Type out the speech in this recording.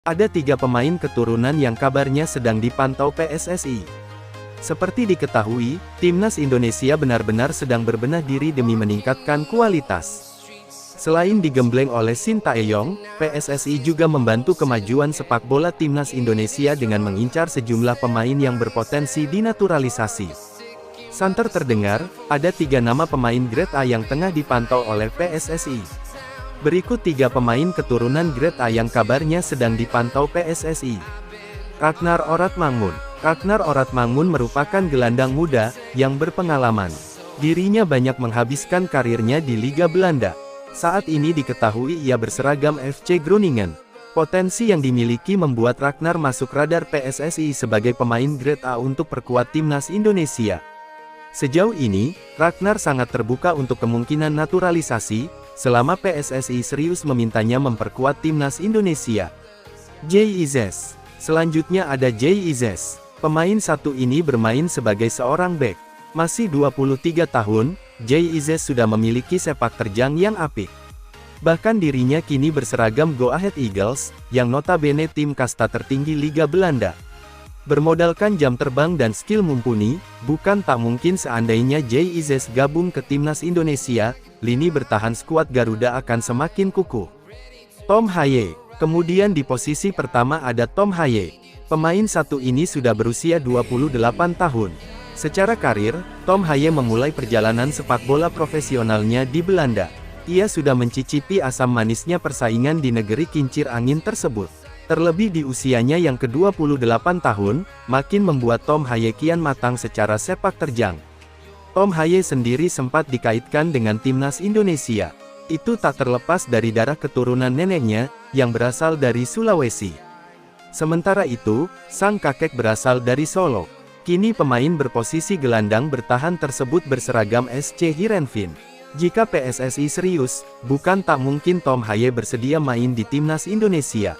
Ada 3 pemain keturunan yang kabarnya sedang dipantau PSSI. Seperti diketahui, timnas Indonesia benar-benar sedang berbenah diri demi meningkatkan kualitas. Selain digembleng oleh Shin Tae-yong, PSSI juga membantu kemajuan sepak bola timnas Indonesia dengan mengincar sejumlah pemain yang berpotensi dinaturalisasi. Santer terdengar, ada 3 nama pemain grade A yang tengah dipantau oleh PSSI. Berikut 3 pemain keturunan grade A yang kabarnya sedang dipantau PSSI. Ragnar Oratmangun. Ragnar Oratmangun merupakan gelandang muda, yang berpengalaman. Dirinya banyak menghabiskan karirnya di Liga Belanda. Saat ini diketahui ia berseragam FC Groningen. Potensi yang dimiliki membuat Ragnar masuk radar PSSI sebagai pemain grade A untuk perkuat timnas Indonesia. Sejauh ini, Ragnar sangat terbuka untuk kemungkinan naturalisasi, selama PSSI serius memintanya memperkuat timnas Indonesia. Jay Izes. Selanjutnya ada Jay Izes. Pemain satu ini bermain sebagai seorang bek. Masih 23 tahun, Jay Izes sudah memiliki sepak terjang yang apik. Bahkan dirinya kini berseragam Go Ahead Eagles, yang notabene tim kasta tertinggi Liga Belanda. Bermodalkan jam terbang dan skill mumpuni, bukan tak mungkin seandainya Jay Izes gabung ke timnas Indonesia, lini bertahan skuad Garuda akan semakin kukuh. Tom Haye. Kemudian di posisi pertama ada Tom Haye. Pemain satu ini sudah berusia 28 tahun. Secara karir, Tom Haye memulai perjalanan sepak bola profesionalnya di Belanda. Ia sudah mencicipi asam manisnya persaingan di negeri kincir angin tersebut. Terlebih di usianya yang ke-28 tahun, makin membuat Tom Haye kian matang secara sepak terjang. Tom Haye sendiri sempat dikaitkan dengan timnas Indonesia. Itu tak terlepas dari darah keturunan neneknya, yang berasal dari Sulawesi. Sementara itu, sang kakek berasal dari Solo. Kini pemain berposisi gelandang bertahan tersebut berseragam SC Heerenveen. Jika PSSI serius, bukan tak mungkin Tom Haye bersedia main di timnas Indonesia.